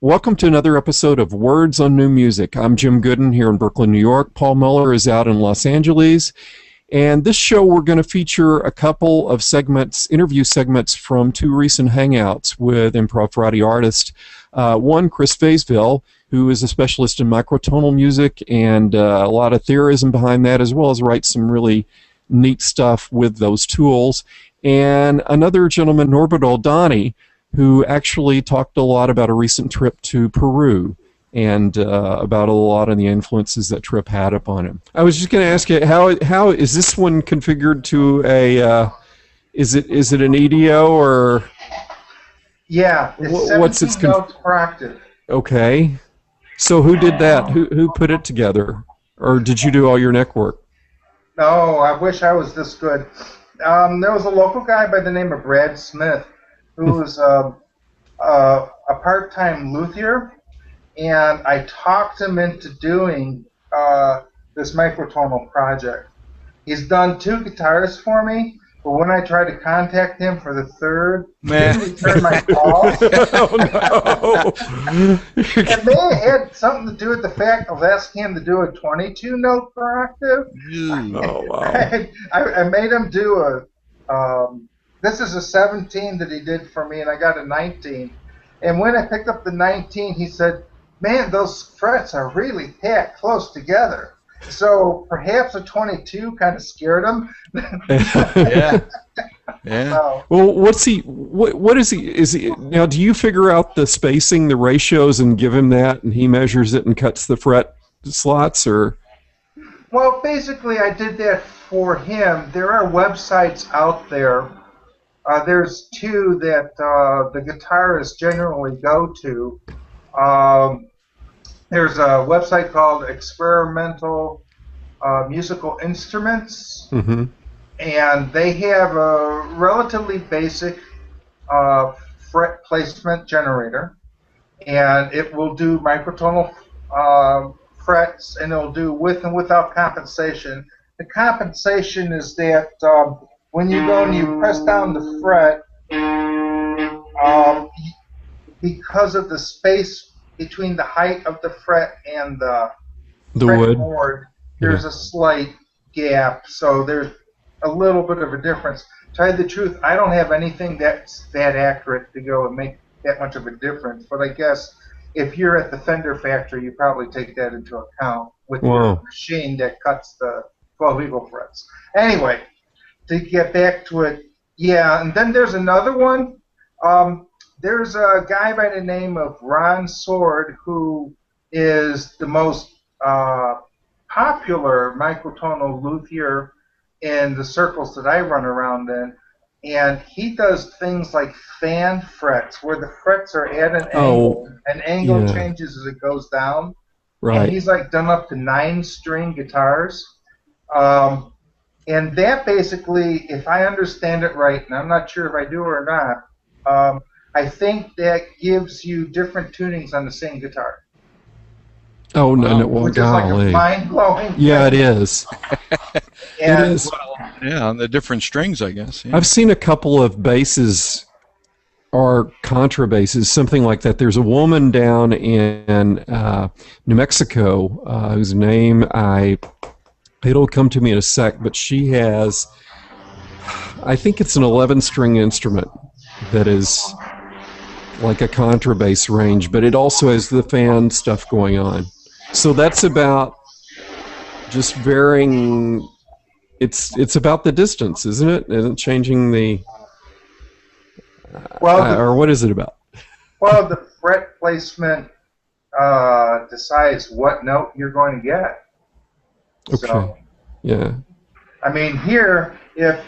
Welcome to another episode of Words on New Music. I'm Jim Goodin here in Brooklyn, New York. Paul Muller is out in Los Angeles. And this show, we're going to feature a couple of interview segments from two recent hangouts with improv variety artists. One, Chris Vaisvil, who is a specialist in microtonal music and a lot of theorism behind that, as well as writes some really neat stuff with those tools. And another gentleman, Norbert Oldani, who actually talked a lot about a recent trip to Peru and about a lot of the influences that trip had upon him. I was just going to ask you, how is this one configured to a, is it an EDO or? Yeah, it's what's its 17 notes per octave. Okay. So who did that? Who put it together? Or did you do all your neck work? No, I wish I was this good. There was a local guy by the name of Brad Smith who was a part-time luthier, and I talked him into doing this microtonal project. He's done 2 guitarists for me, but when I tried to contact him for the third, he didn't return my call. Oh, no. It may have had something to do with the fact of asking him to do a 22 note per octave. Oh, wow. I made him do this is a 17 that he did for me, and I got a 19. And when I picked up the 19, he said, "Man, those frets are really packed close together." So perhaps a 22 kind of scared him. Yeah. Yeah. So, Well, what is he now, do you figure out the spacing, the ratios, and give him that, and he measures it and cuts the fret slots, or? well, basically, I did that for him. There are websites out there. There's 2 that the guitarists generally go to. There's a website called Experimental Musical Instruments, Mm-hmm. and they have a relatively basic fret placement generator, and it will do microtonal frets, and it'll do with and without compensation. The compensation is that when you go and you press down the fret, because of the space between the height of the fret and the fretboard, there's a slight gap, so there's a little bit of a difference. To tell you the truth, I don't have anything that's that accurate to go and make that much of a difference, but I guess if you're at the Fender factory, you probably take that into account with your machine that cuts the 12 eagle frets. Anyway, to get back to it, yeah, and then there's another one. There's a guy by the name of Ron Sword who is the most popular microtonal luthier in the circles that I run around in, and he does things like fan frets, where the frets are at an angle, and angle changes as it goes down. Right. And he's like done up to 9-string guitars. And that basically, if I understand it right, and I'm not sure if I do or not, I think that gives you different tunings on the same guitar. Oh, no, well, which is like a mind-blowing thing. Yeah, it is. And, it is. Yeah, on the different strings, I guess. Yeah. I've seen a couple of basses or contrabasses, something like that. There's a woman down in New Mexico whose name it'll come to me in a sec, but she has, I think it's an 11-string instrument that is like a contrabass range, but it also has the fan stuff going on. So that's about just varying. It's about the distance, isn't it? Isn't changing the or what is it about? Well, the fret placement decides what note you're going to get. Okay. So, yeah. I mean, here, if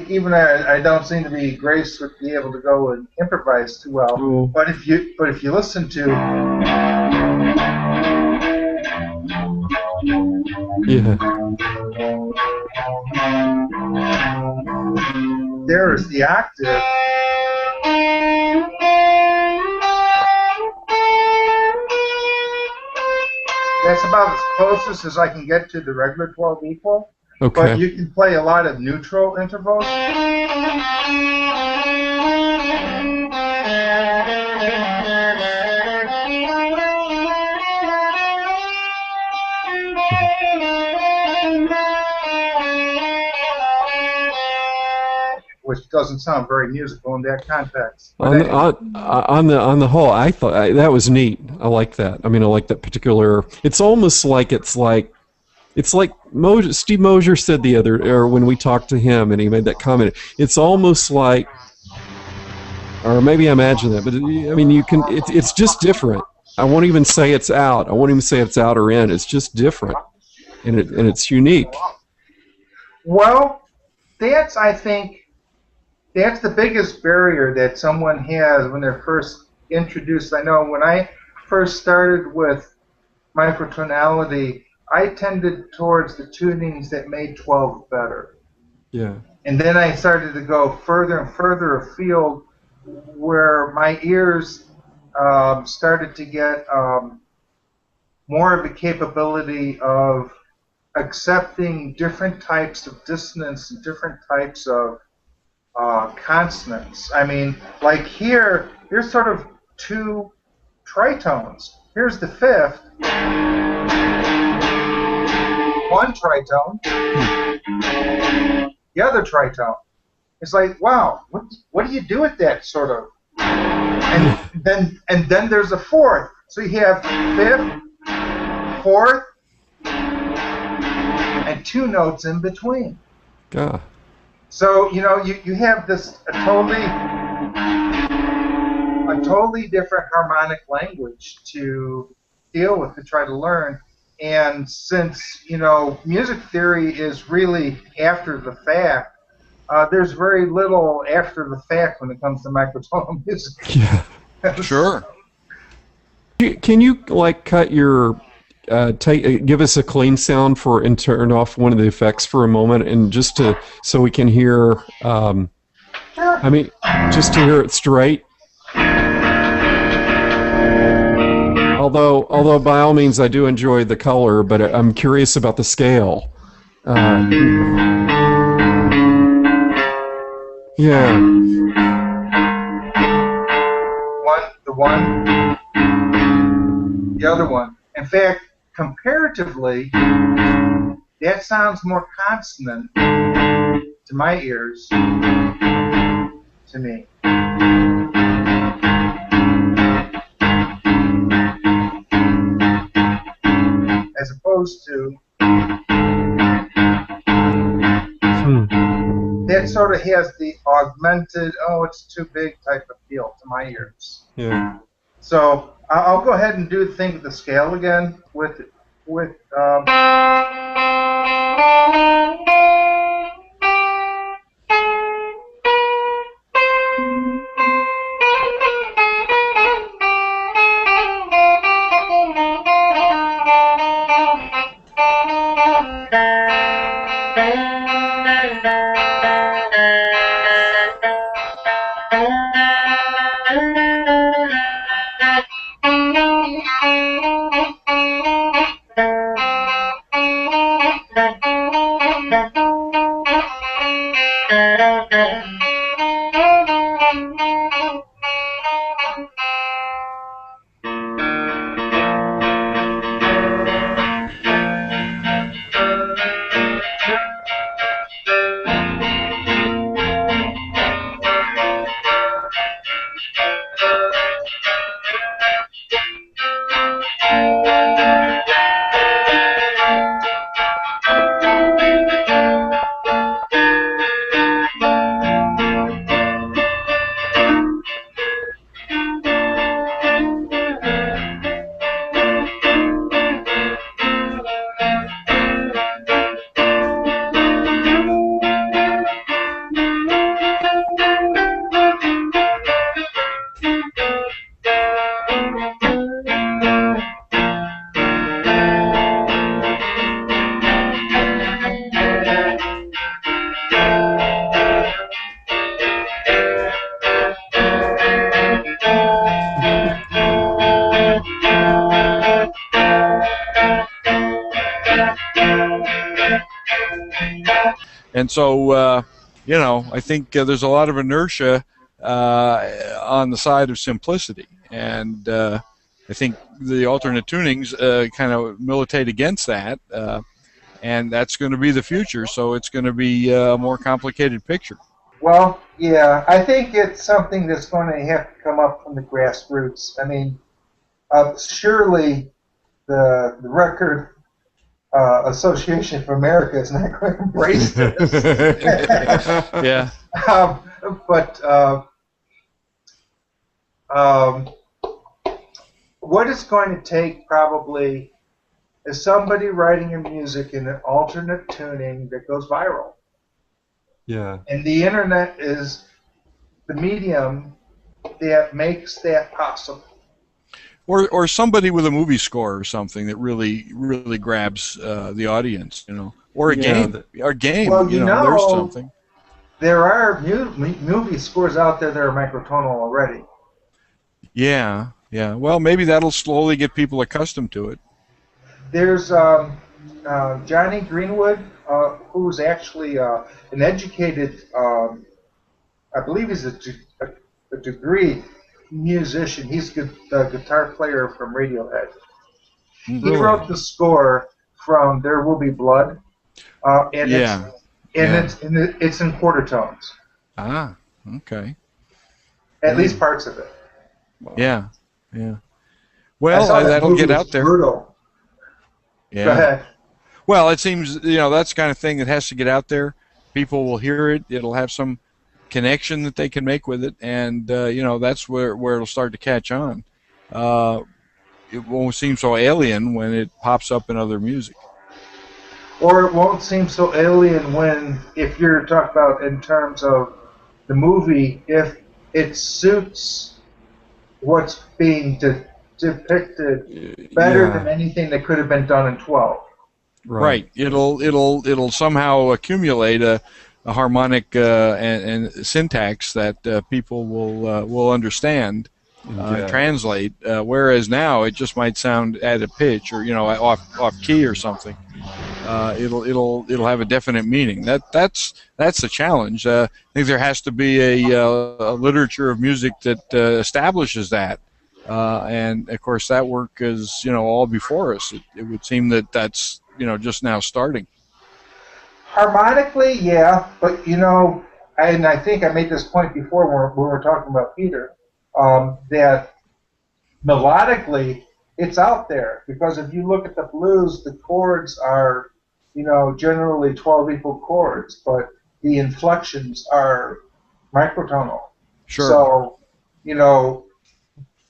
even I don't seem to be graced with being able to go and improvise too well. Cool. But if you listen to, there is the octave. That's about as closest as I can get to the regular 12 equal. Okay. But you can play a lot of neutral intervals. which doesn't sound very musical in that context. On the whole, I thought that was neat. I like that. I mean, I like that particular. It's almost like Steve Mosier said the other, or when we talked to him, and he made that comment. It's almost like, or maybe I imagine that, but I mean, you can. It's just different. I won't even say it's out. I won't even say it's out or in. It's just different, and it's unique. Well, I think that's the biggest barrier that someone has when they're first introduced. I know when I first started with microtonality, I tended towards the tunings that made 12 better. Yeah. And then I started to go further and further afield where my ears started to get more of a capability of accepting different types of dissonance and different types of consonants. I mean, like here's sort of two tritones. Here's the fifth, one tritone, the other tritone. It's like, wow, what do you do with that sort of? And then there's a fourth. So you have fifth, fourth, and two notes in between. Yeah. So you have this a totally different harmonic language to deal with, to try to learn. And since music theory is really after the fact, there's very little after the fact when it comes to microtonal music. Yeah. Sure. Can you cut your give us a clean sound and turn off one of the effects for a moment, and just so we can hear. Sure. I mean, just to hear it straight. Although by all means I do enjoy the color, but I'm curious about the scale. Yeah. One, the other one. In fact, comparatively, that sounds more consonant to my ears, to me. As opposed to that sort of has the augmented, it's too big type of feel to my ears. Yeah. So I'll go ahead and do the thing with the scale again with And so, I think there's a lot of inertia on the side of simplicity. And I think the alternate tunings kind of militate against that. And that's going to be the future. So it's going to be a more complicated picture. Well, yeah, I think it's something that's going to have to come up from the grassroots. I mean, surely the record Association of America is not going to embrace this. Yeah. But what it's going to take probably is somebody writing your music in an alternate tuning that goes viral. Yeah. And the internet is the medium that makes that possible. Or somebody with a movie score or something that really grabs the audience, or a game. Well, there's something. There are movie scores out there that are microtonal already. Yeah. Well, maybe that'll slowly get people accustomed to it. There's Johnny Greenwood, who's actually an educated, I believe he's a degree musician. He's the guitar player from Radiohead. Really? He wrote the score from There Will Be Blood, and it's in quarter tones. Ah, okay. At least parts of it. Yeah. Well, that'll get out there. Brutal. Yeah. Go ahead. Well, it seems that's the kind of thing that has to get out there. People will hear it. It'll have some connection that they can make with it, and that's where it'll start to catch on. It won't seem so alien when it pops up in other music. Or it won't seem so alien if you're talking about in terms of the movie, if it suits what's being depicted better than anything that could have been done in 12. Right. It'll somehow accumulate a harmonic and syntax that people will understand, translate. Whereas now it just might sound out of pitch or off key or something. It'll have a definite meaning. That's the challenge. I think there has to be a literature of music that establishes that. And of course that work is all before us. It would seem that's just now starting. Harmonically, yeah, but and I think I made this point before when we were talking about Peter, that melodically it's out there, because if you look at the blues, the chords are generally 12 equal chords, but the inflections are microtonal. Sure. So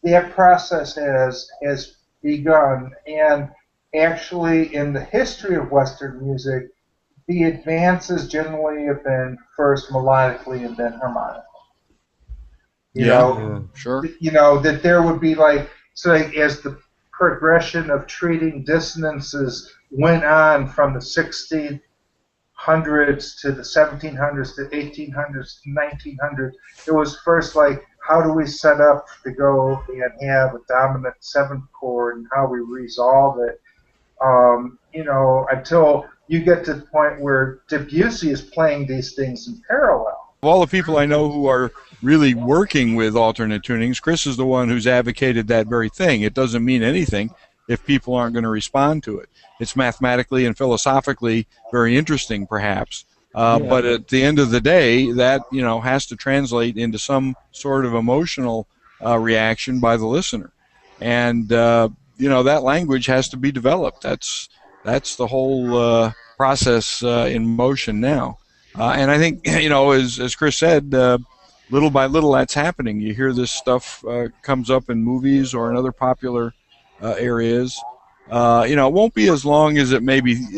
that process has begun, and actually in the history of Western music, the advances generally have been first melodically and then harmonically. Sure. That there would be as the progression of treating dissonances went on from the 1600s to the 1700s to 1800s to 1900s, it was first how do we set up to go and have a dominant seventh chord, and how we resolve it, until you get to the point where Debussy is playing these things in parallel. Of all the people I know who are really working with alternate tunings, Chris is the one who's advocated that very thing. It doesn't mean anything if people aren't going to respond to it. It's mathematically and philosophically very interesting, perhaps, but at the end of the day, that has to translate into some sort of emotional reaction by the listener, and that language has to be developed. That's the whole process in motion now. And I think, as Chris said, little by little that's happening. You hear this stuff comes up in movies or in other popular areas. It won't be as long as it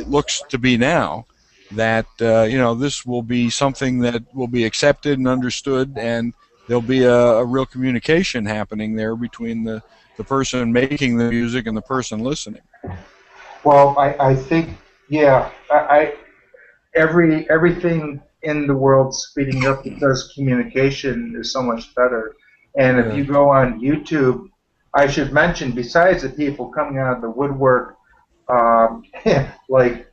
looks to be now that, this will be something that will be accepted and understood, and there'll be a real communication happening there between the person making the music and the person listening. Well, I think, everything in the world's speeding up because communication is so much better. And if you go on YouTube, I should mention, besides the people coming out of the woodwork, like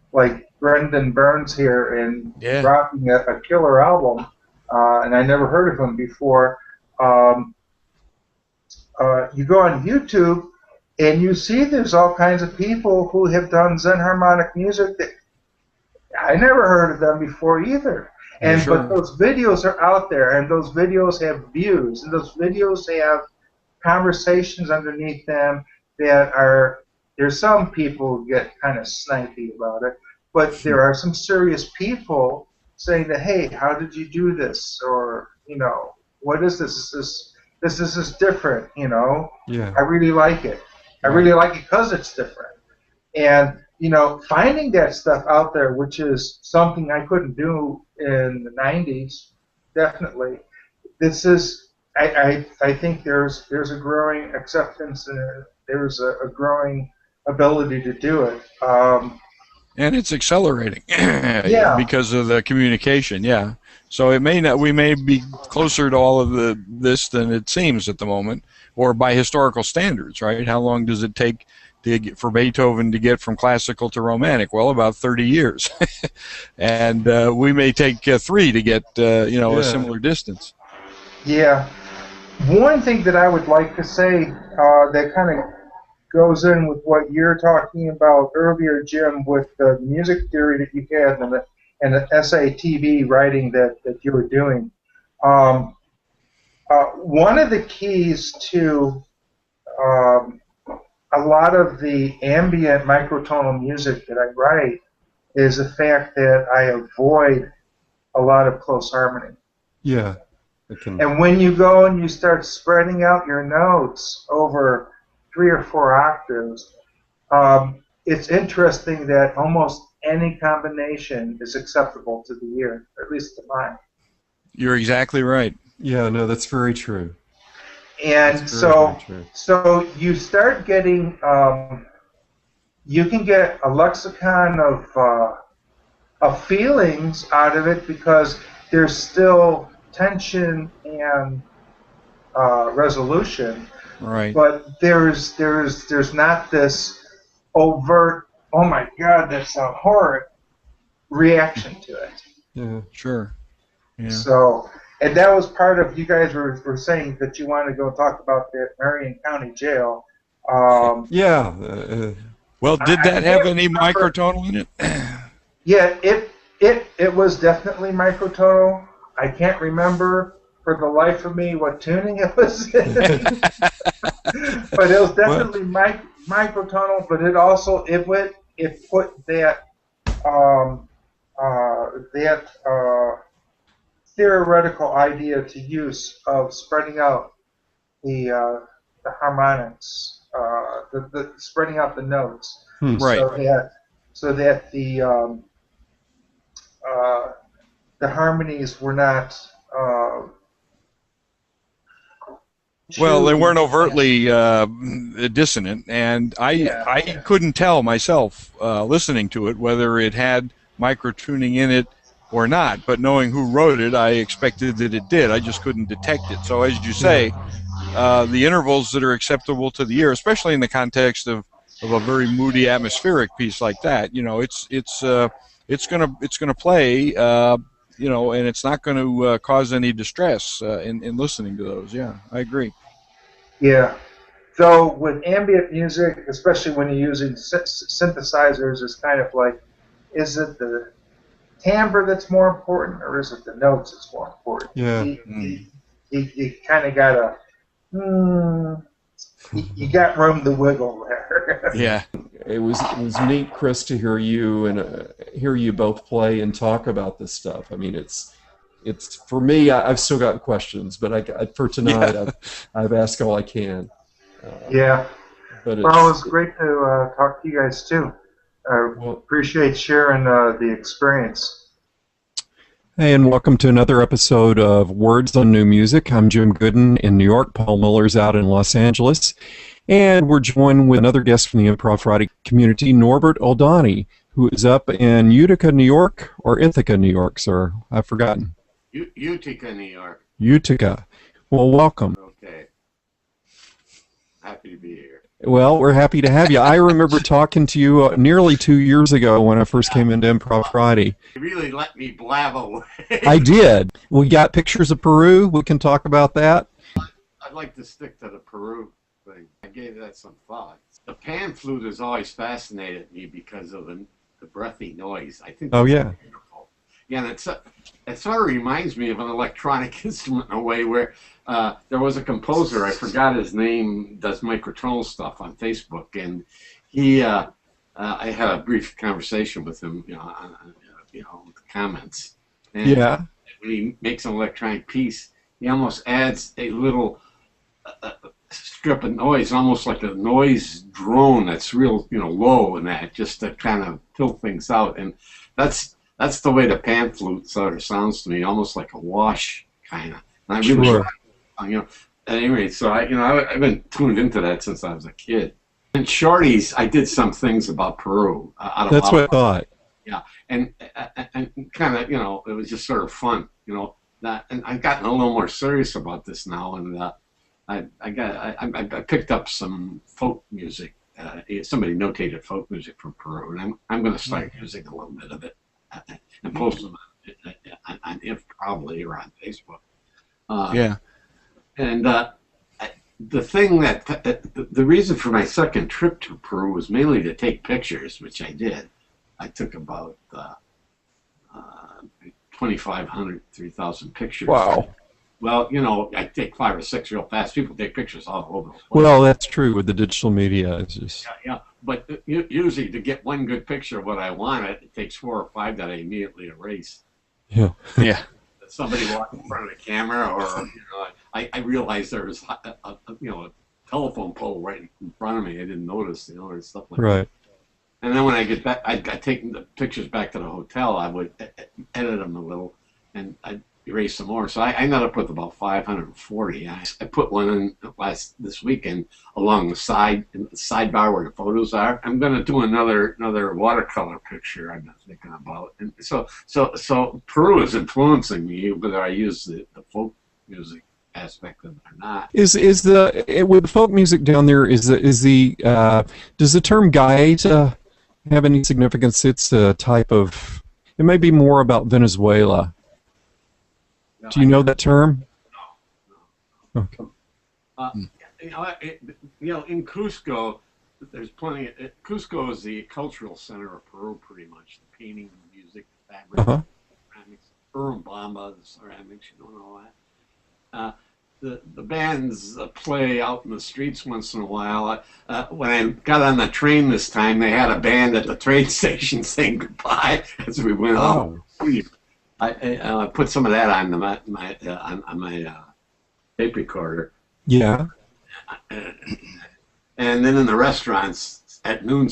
Brendan Burns here, and dropping a killer album, and I never heard of him before. You go on YouTube, and you see there's all kinds of people who have done Zen harmonic music that I never heard of them before either. And Sure. but those videos are out there, and those videos have views, and those videos have conversations underneath them that are. There's some people who get kind of snipey about it, but there are some serious people saying that, hey, how did you do this? Or, what is this? This is different, Yeah. I really like it. I really like it because it's different. And, finding that stuff out there, which is something I couldn't do in the 90s, definitely. This is, I think there's a growing acceptance and there's a growing ability to do it. And it's accelerating Yeah. because of the communication. Yeah. So we may be closer to all of this than it seems at the moment, or by historical standards, right? How long does it take for Beethoven to get from classical to romantic? Well, about 30 years. And we may take 3 to get, a similar distance. Yeah. One thing that I would like to say that kind of goes in with what you're talking about earlier, Jim, with the music theory that you had and the SATB writing that you were doing. One of the keys to a lot of the ambient microtonal music that I write is the fact that I avoid a lot of close harmony. Yeah. And when you go and you start spreading out your notes over 3 or 4 octaves, it's interesting that almost any combination is acceptable to the ear, or at least to mine. You're exactly right. Yeah, no, that's very true. And so you start getting, you can get a lexicon of feelings out of it because there's still tension and resolution. Right. But there's not this overt, oh my God, that's a horrid reaction to it. Yeah. Sure. Yeah. So, and that was part of, you guys were saying that you wanted to go talk about the Marion County Jail. Yeah. Well, did that have any microtonal in it? Yeah, it was definitely microtonal. I can't remember for the life of me what tuning it was in. But it was definitely microtonal, but it also put that theoretical idea to use of spreading out the harmonics, the spreading out the notes, Right. so that the harmonies were not. Well, they weren't overtly dissonant, and I couldn't tell myself listening to it whether it had microtuning in it or not. But knowing who wrote it, I expected that it did. I just couldn't detect it. So, as you say, the intervals that are acceptable to the ear, especially in the context of a very moody atmospheric piece like that, it's gonna play. And it's not going to cause any distress in listening to those. Yeah, I agree. Yeah. So with ambient music, especially when you're using synthesizers, it's kind of like, is it the timbre that's more important, or is it the notes that's more important? Yeah. You kind of got to, you got room to wiggle there. Yeah. It was neat, Chris, to hear you and hear you both play and talk about this stuff. I mean, it's for me. I've still got questions, but for tonight, I've asked all I can. Yeah. But it was great to talk to you guys too. Appreciate sharing the experience. Hey, and welcome to another episode of Words on New Music. I'm Jim Goodin in New York. Paul Muller's out in Los Angeles. And we're joined with another guest from the improv writing community, Norbert Oldani, who is up in Utica, New York, or Ithaca, New York, sir? I've forgotten. Utica, New York. Utica. Well, welcome. Okay. Happy to be here. Well, we're happy to have you. I remember talking to you nearly 2 years ago when I first came into Improv Friday. You really let me blab away. I did. We got pictures of Peru. We can talk about that. I'd like to stick to the Peru thing. I gave that some thought. The pan flute has always fascinated me because of the breathy noise. I think that's beautiful. Yeah, and it sort of reminds me of an electronic instrument in a way where there was a composer, I forgot his name, does microtonal stuff on Facebook, and he, I had a brief conversation with him, with the comments. And Yeah. when he makes an electronic piece, he almost adds a little strip of noise, almost like a noise drone that's real, low and that, just to kind of tilt things out. And that's the way the pan flute sort of sounds to me, almost like a wash kind of. And I really, anyway, so I've been tuned into that since I was a kid. And Shorties, I did some things about Peru. That's what I thought. Yeah, and kind of, it was just sort of fun, and I've gotten a little more serious about this now, and I picked up some folk music. Somebody notated folk music from Peru, and I'm going to start using a little bit of it and post them on If probably or on Facebook. Yeah. And the thing the reason for my second trip to Peru was mainly to take pictures, which I did. I took about 2,500, 3,000 pictures. Wow. Well, I take 5 or 6 real fast. People take pictures all over the place. Well, that's true with the digital media. It's just... Yeah. But usually to get one good picture of what I wanted, it takes 4 or 5 that I immediately erase. Yeah. Yeah. Somebody walked in front of the camera, or I realized there was a telephone pole right in front of me. I didn't notice, and stuff like that. Right. And then when I get back, I'd take the pictures back to the hotel. I would edit them a little, and I'd erase some more. So I ended up with about 540. I put one in this weekend along the sidebar where the photos are. I'm going to do another watercolor picture I've been thinking about. And so Peru is influencing me, whether I use the folk music aspect of it or not. Is with the folk music down there? Does the term gaita have any significance? It's a type of. It may be more about Venezuela. No, do you know that term? No. Okay. In Cusco, there's plenty. Cusco is the cultural center of Peru, pretty much. The painting, the music, the fabric, ceramics, Urubamba, the ceramics. All that. The bands play out in the streets once in a while. When I got on the train this time, they had a band at the train station saying goodbye as we went out. I put some of that on my tape recorder. Yeah. And then in the restaurants at noon,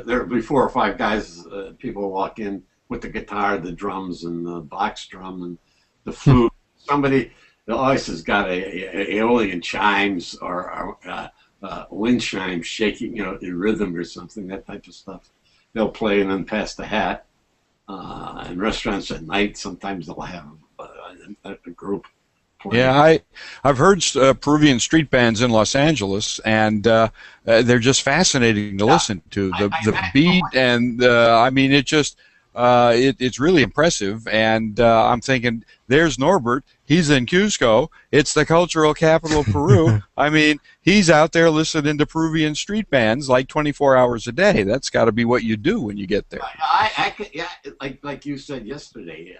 there'll be 4 or 5 guys. People walk in with the guitar, the drums, and the box drum and the flute. The ice has got a aeolian chimes or wind chimes shaking, in rhythm or something, that type of stuff. They'll play and then pass the hat. In restaurants at night, sometimes they'll have a group playing. Yeah, I've heard Peruvian street bands in Los Angeles, and they're just fascinating to listen to. The beat, and I mean, it's really impressive. And I'm thinking, there's Norbert. He's in Cusco. It's the cultural capital of Peru. I mean, he's out there listening to Peruvian street bands like 24 hours a day. That's got to be what you do when you get there. Like you said yesterday,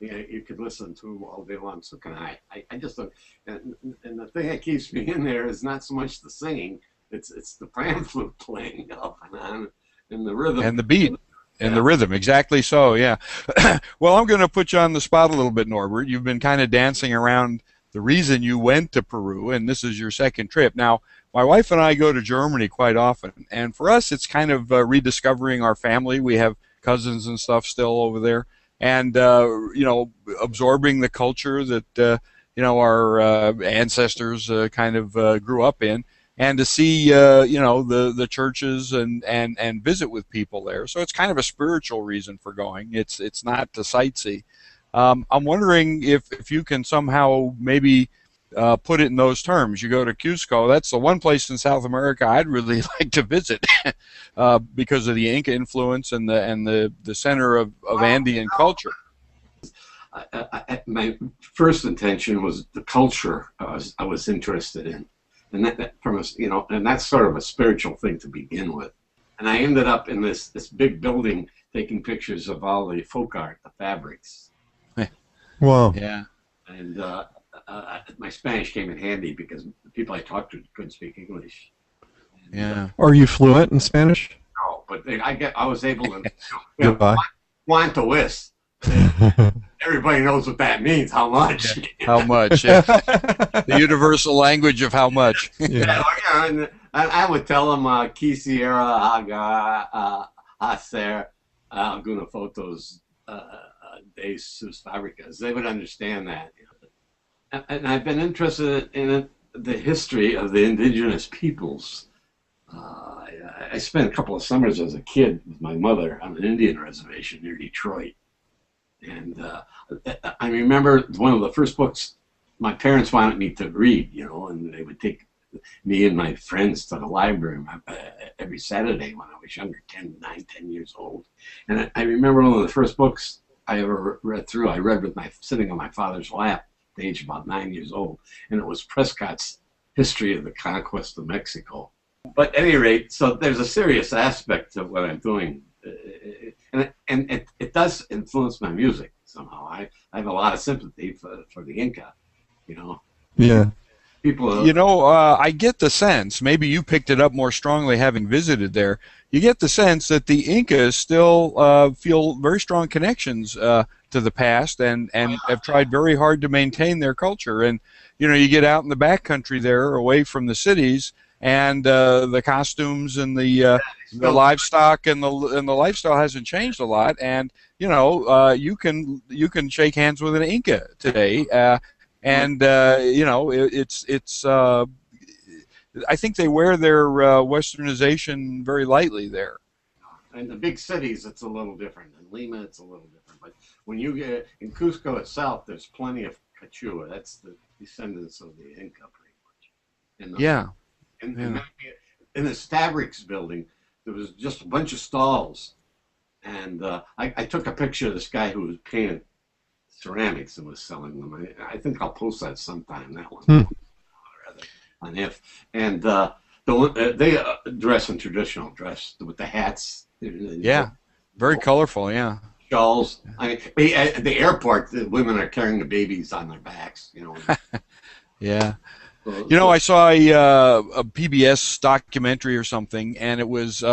you could listen to them all day long. So can I. I just don't. And the thing that keeps me in there is not so much the singing. It's the pan flute playing off and on, and the rhythm and the beat. And the rhythm, exactly so, yeah. Well, I'm going to put you on the spot a little bit, Norbert. You've been kind of dancing around the reason you went to Peru, and this is your second trip. Now, my wife and I go to Germany quite often, and for us, it's kind of rediscovering our family. We have cousins and stuff still over there, and, absorbing the culture that, our ancestors kind of grew up in. And to see, the churches and visit with people there. So it's kind of a spiritual reason for going. It's not to sightsee. I'm wondering if you can somehow maybe put it in those terms. You go to Cusco. That's the one place in South America I'd really like to visit because of the Inca influence and the center of Andean culture. My first intention was the culture I was interested in. And and that's sort of a spiritual thing to begin with. And I ended up in this big building taking pictures of all the folk art, the fabrics. Wow. Yeah. And my Spanish came in handy because the people I talked to couldn't speak English. And, Yeah. Are you fluent in Spanish? no, but I was able to. Goodbye. Cuanto es? Everybody knows what that means. How much? How much? Yeah. The universal language of how much. Yeah. And I would tell them quisiera hacer alguna fotos de sus fábricas. They would understand that. And I've been interested in the history of the indigenous peoples. I spent a couple of summers as a kid with my mother on an Indian reservation near Detroit. And I remember one of the first books my parents wanted me to read, and they would take me and my friends to the library every Saturday when I was younger, 10 years old. And I remember one of the first books I ever read through, I read with sitting on my father's lap at the age of about 9 years old, and it was Prescott's History of the Conquest of Mexico. But at any rate, so there's a serious aspect of what I'm doing, and it does influence my music somehow. I have a lot of sympathy for the Inca, Yeah. People, I get the sense, maybe you picked it up more strongly having visited there, you get the sense that the Incas still feel very strong connections to the past and have tried very hard to maintain their culture. And, you get out in the backcountry there, away from the cities, and the costumes and the livestock and the lifestyle hasn't changed a lot. And, you can shake hands with an Inca today. It's I think they wear their westernization very lightly there. In the big cities, it's a little different. In Lima, it's a little different. But when you get in Cusco itself, there's plenty of Quechua. That's the descendants of the Inca, pretty much. In the Stavrix building, there was just a bunch of stalls. And I took a picture of this guy who was painting ceramics and was selling them. I think I'll post that sometime, that one. On if. And they dress in traditional dress with the hats. Yeah, very colorful, yeah. Shawls. At the airport, the women are carrying the babies on their backs, Yeah. I saw a PBS documentary or something, and it was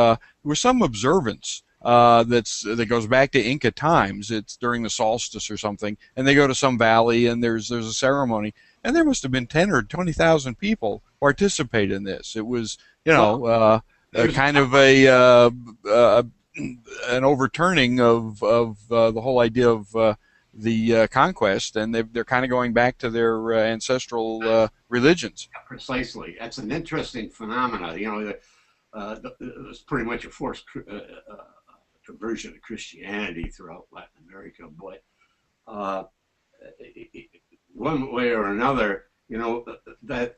some observance that goes back to Inca times. It's during the solstice or something, and they go to some valley, and there's a ceremony, and there must have been 10 or 20,000 people participate in this. It was, kind of an overturning of the whole idea of the conquest, and they're kind of going back to their ancestral religions. Precisely. That's an interesting phenomenon. It was pretty much a forced conversion to Christianity throughout Latin America, but one way or another, that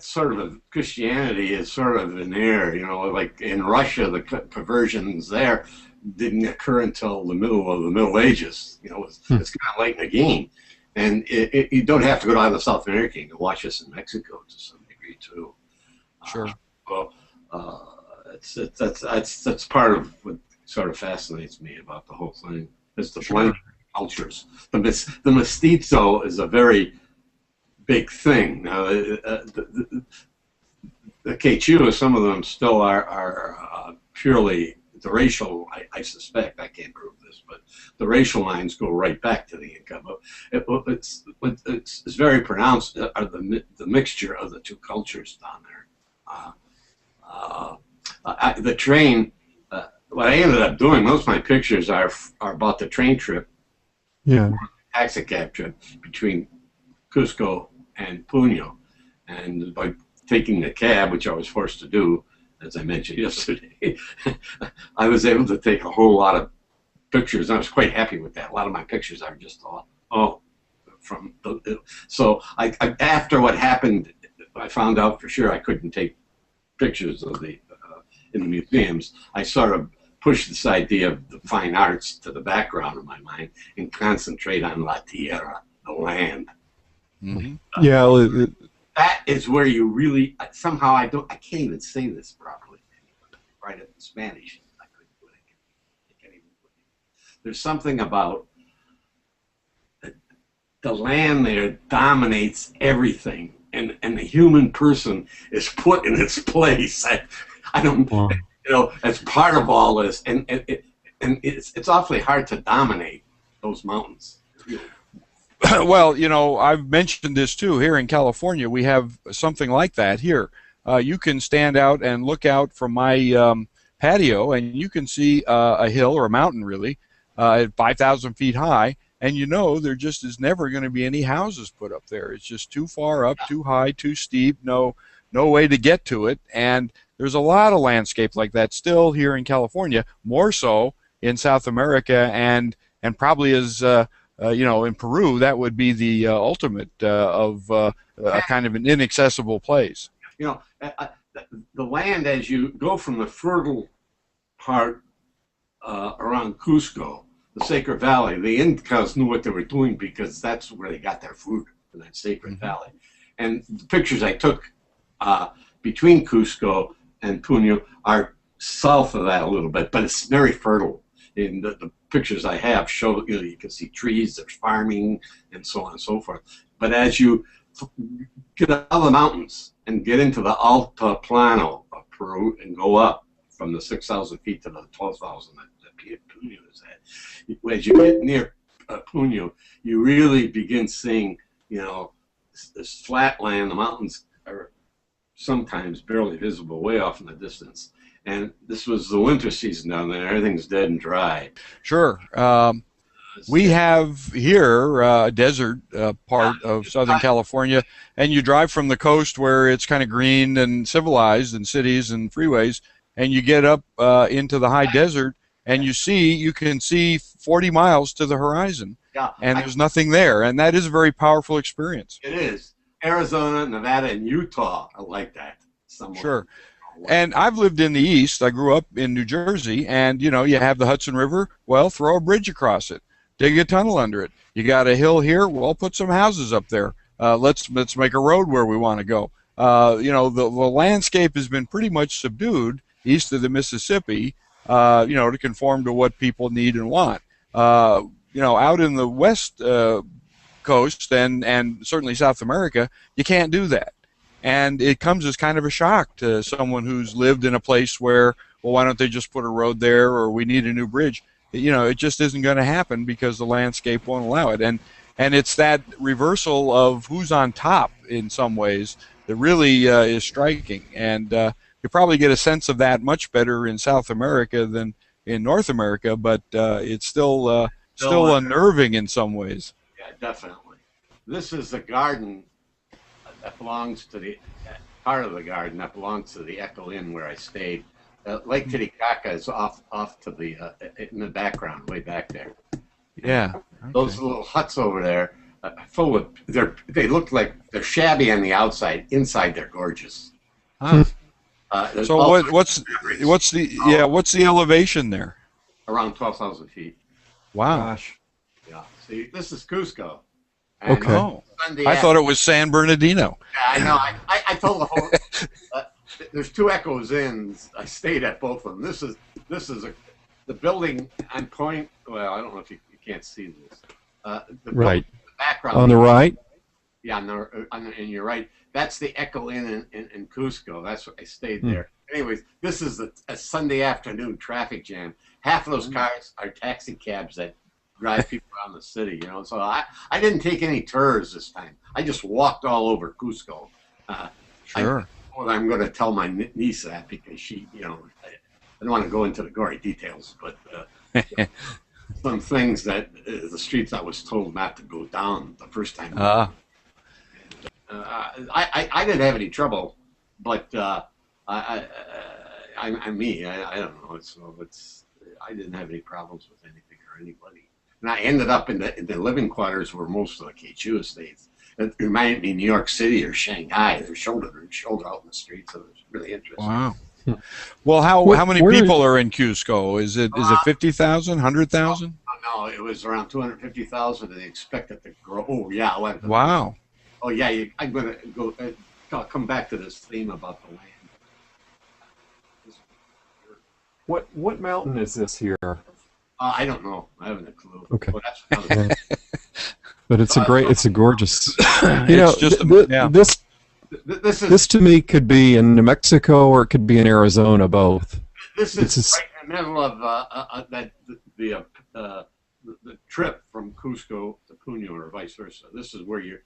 sort of Christianity is sort of in there. Like in Russia, the conversions there didn't occur until the middle of the Middle Ages. It's kind of late in the game, and you don't have to go down to South America. You can watch this in Mexico to some degree too. Sure. That's part of what sort of fascinates me about the whole thing. Is the blend of cultures. The mestizo is a very big thing. Now, the Quechua, some of them still are purely the racial. I suspect, I can't prove this, but the racial lines go right back to the Inca. But it's very pronounced. The mixture of the two cultures down there. The train. What I ended up doing, most of my pictures are about the train trip. Yeah. Taxi cab trip between Cusco and Puno. And by taking the cab, which I was forced to do, as I mentioned yesterday, I was able to take a whole lot of pictures. I was quite happy with that. A lot of my pictures are just so after what happened, I found out for sure I couldn't take pictures of in the museums. I sort of push this idea of the fine arts to the background of my mind and concentrate on la tierra, the land. Mm-hmm. That is where you really somehow I can't even say this properly. Right in Spanish, I couldn't do it. I can't even do there's something about the land there dominates everything, and the human person is put in its place. I don't, you know, as part of all this, and it's awfully hard to dominate those mountains. Well, you know, I've mentioned this too. Here in California, we have something like that here. You can stand out and look out from my patio, and you can see a hill or a mountain, really, at 5,000 feet high, and you know there just is never going to be any houses put up there. It's just too far up, too high, too steep, no way to get to it. And there's a lot of landscape like that still here in California, more so in South America, and probably as you know, in Peru, that would be the ultimate of a kind of an inaccessible place. You know, the land, as you go from the fertile part around Cusco, the Sacred Valley, the Incas knew what they were doing because that's where they got their food, in that Sacred Valley. And the pictures I took between Cusco and Puno are south of that a little bit, but it's very fertile. In the pictures I have show, you know, you can see trees, there's farming, and so on and so forth. But as you get out of the mountains and get into the Alta Plano of Peru and go up from the 6,000 feet to the 12,000 that Puno is at, as you get near Puno, you really begin seeing, you know, this flat land. The mountains are sometimes barely visible way off in the distance. And this was the winter season down there. Everything's dead and dry. Sure. We have here a desert part of Southern California, and you drive from the coast where it's kind of green and civilized and cities and freeways, and you get up into the high desert, and you can see 40 miles to the horizon, and there's nothing there, and that is a very powerful experience. It is. Arizona, Nevada, and Utah are like that. Somewhat. Sure. And I've lived in the East. I grew up in New Jersey, and you know, you have the Hudson River. Well, throw a bridge across it, dig a tunnel under it. You got a hill here. Well, put some houses up there. Let's make a road where we want to go. You know, the landscape has been pretty much subdued east of the Mississippi. You know, to conform to what people need and want. You know, out in the West Coast and certainly South America, you can't do that. And it comes as kind of a shock to someone who's lived in a place where, well, why don't they just put a road there, or we need a new bridge? You know, it just isn't going to happen because the landscape won't allow it. And it's that reversal of who's on top in some ways that really is striking. And you probably get a sense of that much better in South America than in North America, but it's still unnerving in some ways. Yeah, definitely. This is the garden that belongs to the part of the garden that belongs to the Echo Inn where I stayed. Lake Titicaca is off to the in the background, way back there. Yeah, okay. Those little huts over there, full of they look like they're shabby on the outside. Inside, they're gorgeous. Huh. So what's the elevation there? Around 12,000 feet. Wow. Gosh. Yeah. See, this is Cusco. And okay. I thought it was San Bernardino. Yeah, I know. I told the whole. There's two Echoes Inns. I stayed at both of them. This is the building on point. Well, I don't know if you can't see this. Right. The background on the right. Yeah, and you're right. That's the Echo Inn in Cusco. That's what I stayed there. Anyways, this is a Sunday afternoon traffic jam. Half of those cars are taxi cabs that drive people around the city, you know. So I didn't take any tours this time. I just walked all over Cusco. Sure. I'm going to tell my niece that because she, you know, I don't want to go into the gory details, but some things that the streets I was told not to go down the first time. I didn't have any trouble, but I'm me. I don't know. I didn't have any problems with anything or anybody. And I ended up in the living quarters where most of the Quechua states. It reminded me of New York City or Shanghai. They're shoulder to shoulder out in the streets, so it was really interesting. Wow. Well, how many people are in Cusco? Is it 50,000, 100,000? No, it was around 250,000, and they expect it to grow. Oh yeah, wow. Oh yeah, I'm going to go. I'll come back to this theme about the land. What mountain is this here? I don't know. I haven't a clue. Okay. Well, that's another But it's a gorgeous. This to me could be in New Mexico or it could be in Arizona, both. This is right in the middle of the trip from Cusco to Puno or vice versa. This is where you're.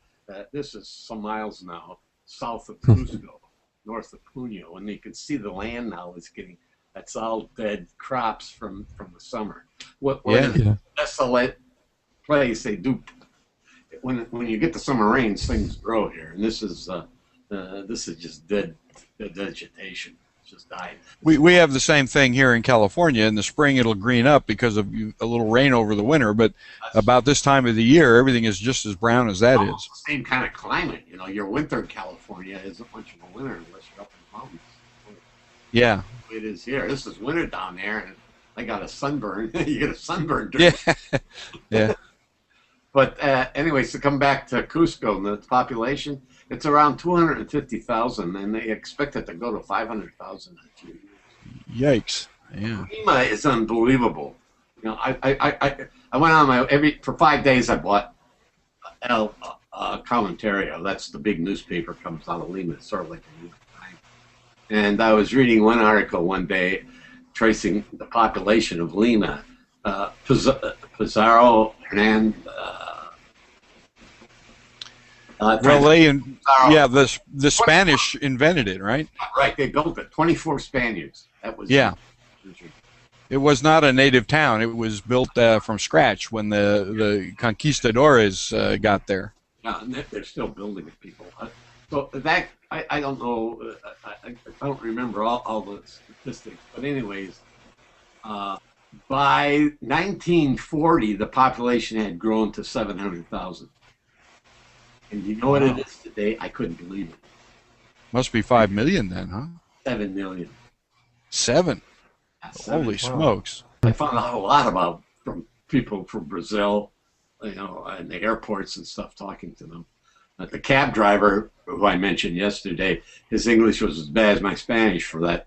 This is some miles now south of Cusco, north of Puno, and you can see the land now is getting. That's all dead crops from the summer. What is a desolate place? They do when you get the summer rains, things grow here, and this is just dead vegetation. It's just dying. We have the same thing here in California. In the spring, it'll green up because of a little rain over the winter, but about this time of the year, everything is just as brown as that is. The same kind of climate. Your winter in California isn't much of a winter unless you're up in the mountains. Yeah. It is here. This is winter down there, and I got a sunburn. You get a sunburn. Yeah. But anyways, to come back to Cusco and the population, it's around 250,000, and they expect it to go to 500,000 in a few years. Yikes! Yeah. Lima is unbelievable. I went on for 5 days. I bought El Comentario. That's the big newspaper comes out of Lima. It's sort of like a New York Times. And I was reading one article one day tracing the population of Lima. Pizarro Hernandez. The Spanish invented it, right? Right, they built it. 24 Spaniards. That was It was not a native town. It was built from scratch when the conquistadores got there. Yeah, and they're still building it, people. So that I don't know. I don't remember all the statistics, but anyways, by 1940, the population had grown to 700,000. And you know what it is today? I couldn't believe it. Must be 5 million then, huh? 7 million. 7? That's Holy smokes. I found out a lot from people from Brazil, and the airports and stuff, talking to them. The cab driver, who I mentioned yesterday, his English was as bad as my Spanish for that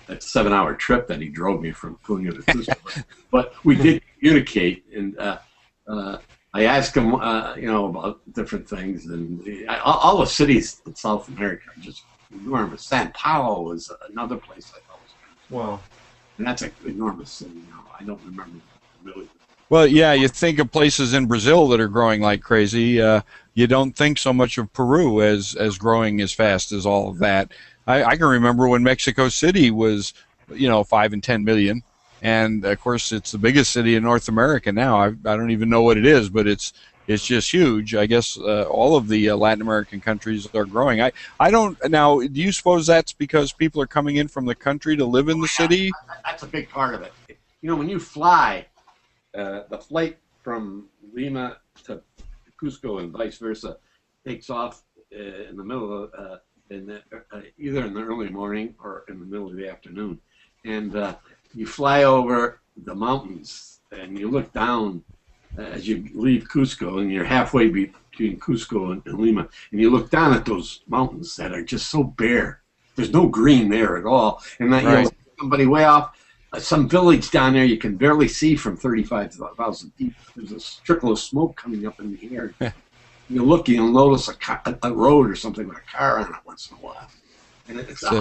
7-hour trip that he drove me from Puno to Cusco. But we did communicate, and I asked him, about different things, and all the cities in South America are just enormous. San Paulo was another place I thought was kind of wow, and that's an enormous city now. I don't remember really. Well, yeah, you think of places in Brazil that are growing like crazy. You don't think so much of Peru as growing as fast as all of that. I can remember when Mexico City was, 5 and 10 million. And, of course, it's the biggest city in North America now. I don't even know what it is, but it's just huge. I guess all of the Latin American countries are growing. I don't now. Do you suppose that's because people are coming in from the country to live in the city? That's a big part of it. When you fly, the flight from Lima to Cusco and vice versa takes off in the middle of either in the early morning or in the middle of the afternoon, and you fly over the mountains and you look down as you leave Cusco, and you're halfway between Cusco and Lima, and you look down at those mountains that are just so bare. There's no green there at all, and that somebody way off. Some village down there you can barely see from 35,000 feet. There's a trickle of smoke coming up in the air. You look, and you'll notice a road or something with a car on it once in a while. And it's a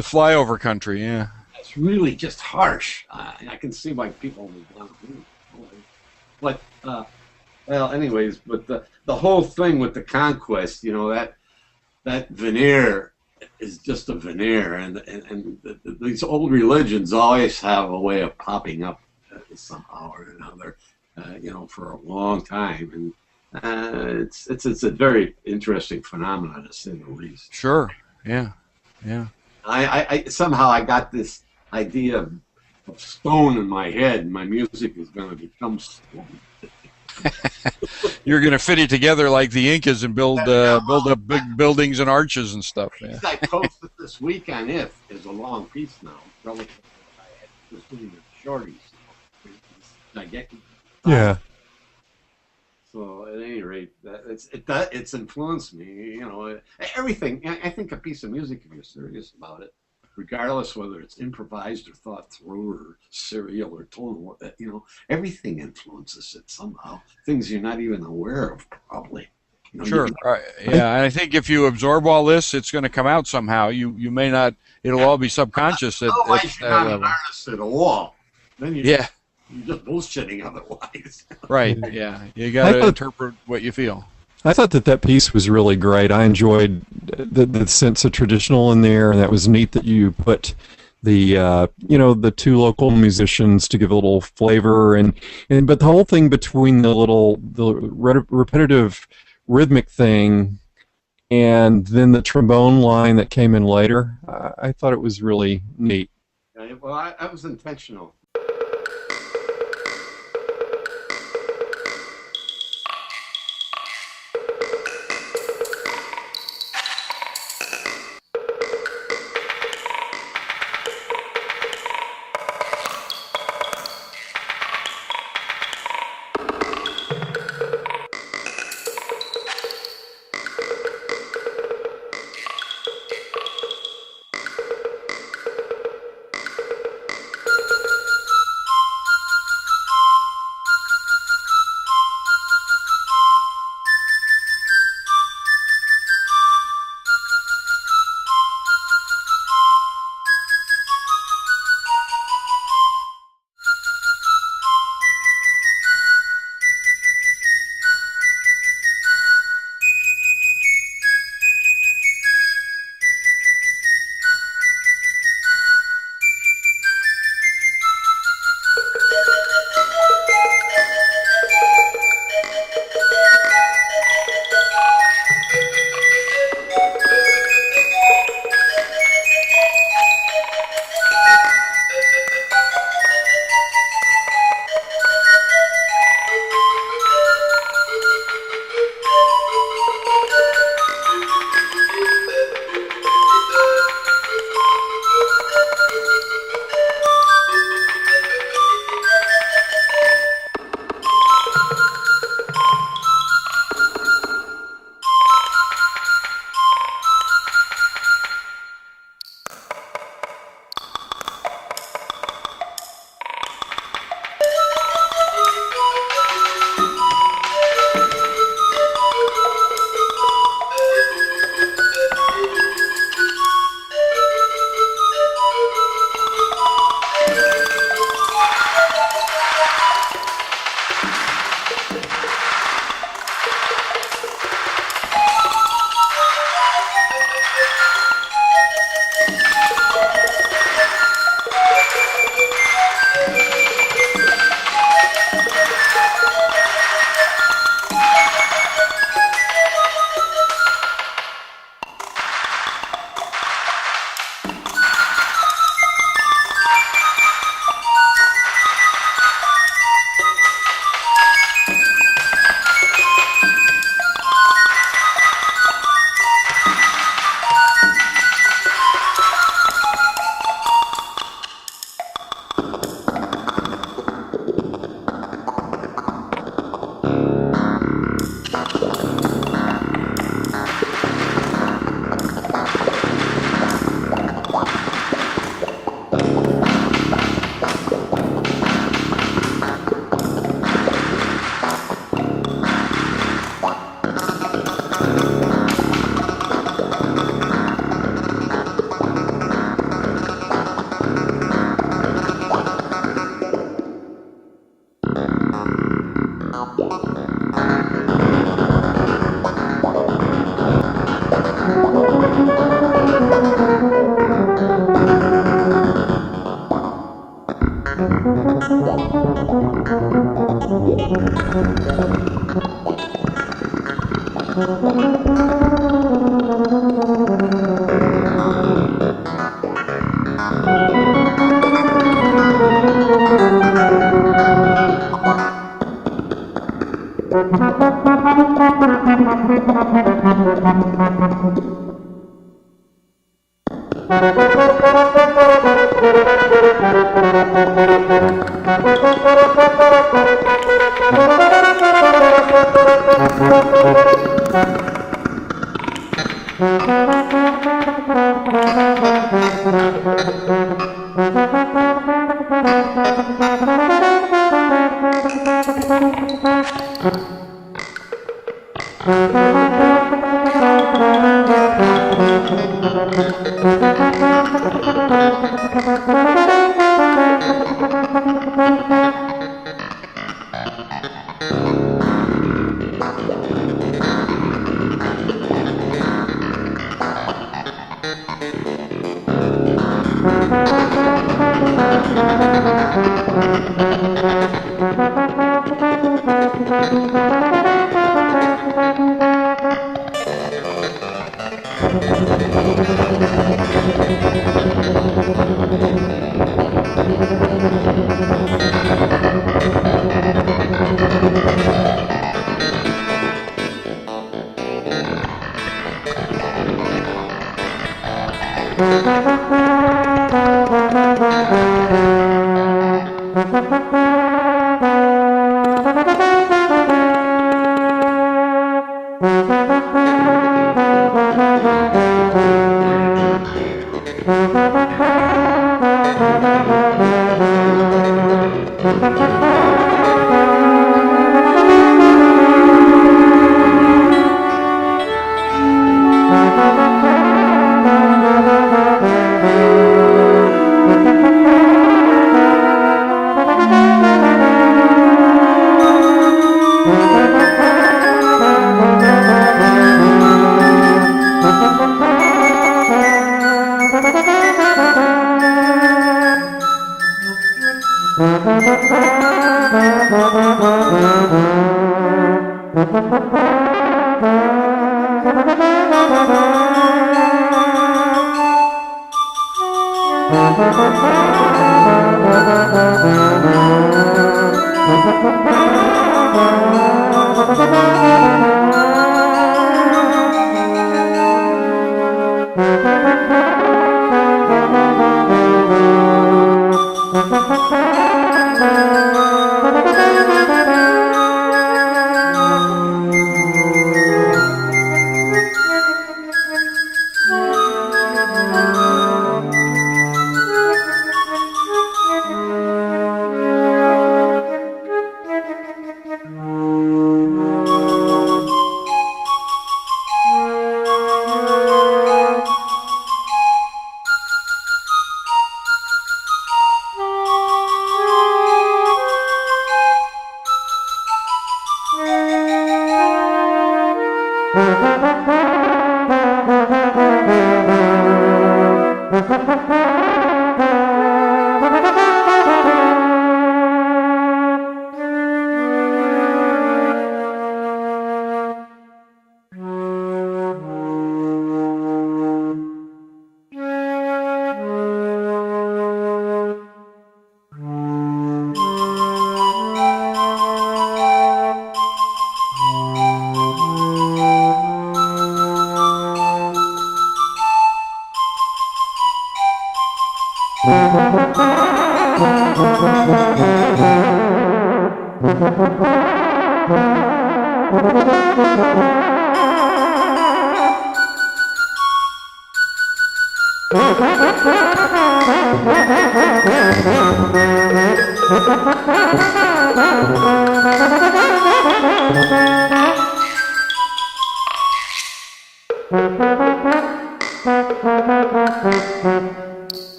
flyover country, yeah. It's really just harsh. I can see why people would want to move. But anyways, but the whole thing with the conquest, that veneer is just a veneer, and these old religions always have a way of popping up somehow or another, for a long time, and it's a very interesting phenomenon, to say the least. Sure, yeah. I somehow I got this idea of stone in my head, and my music is going to become stone. You're going to fit it together like the Incas and build up big buildings and arches and stuff. Yeah. I posted this week on If is a long piece now, relative to what I was doing with Shorties. Yeah. So at any rate, it's influenced me. Everything. I think a piece of music, if you're serious about it, regardless whether it's improvised or thought through or serial or tonal, everything influences it somehow. Things you're not even aware of, probably. Sure. Yeah, and I think if you absorb all this, it's going to come out somehow. You may not. It'll all be subconscious. Otherwise, you're not an artist at all. Then you're just bullshitting otherwise. Right. Yeah. You got to interpret what you feel. I thought that piece was really great. I enjoyed the sense of traditional in there, and that was neat that you put the the two local musicians to give a little flavor, but the whole thing between the repetitive rhythmic thing and then the trombone line that came in later, I thought it was really neat. Well, I was intentional.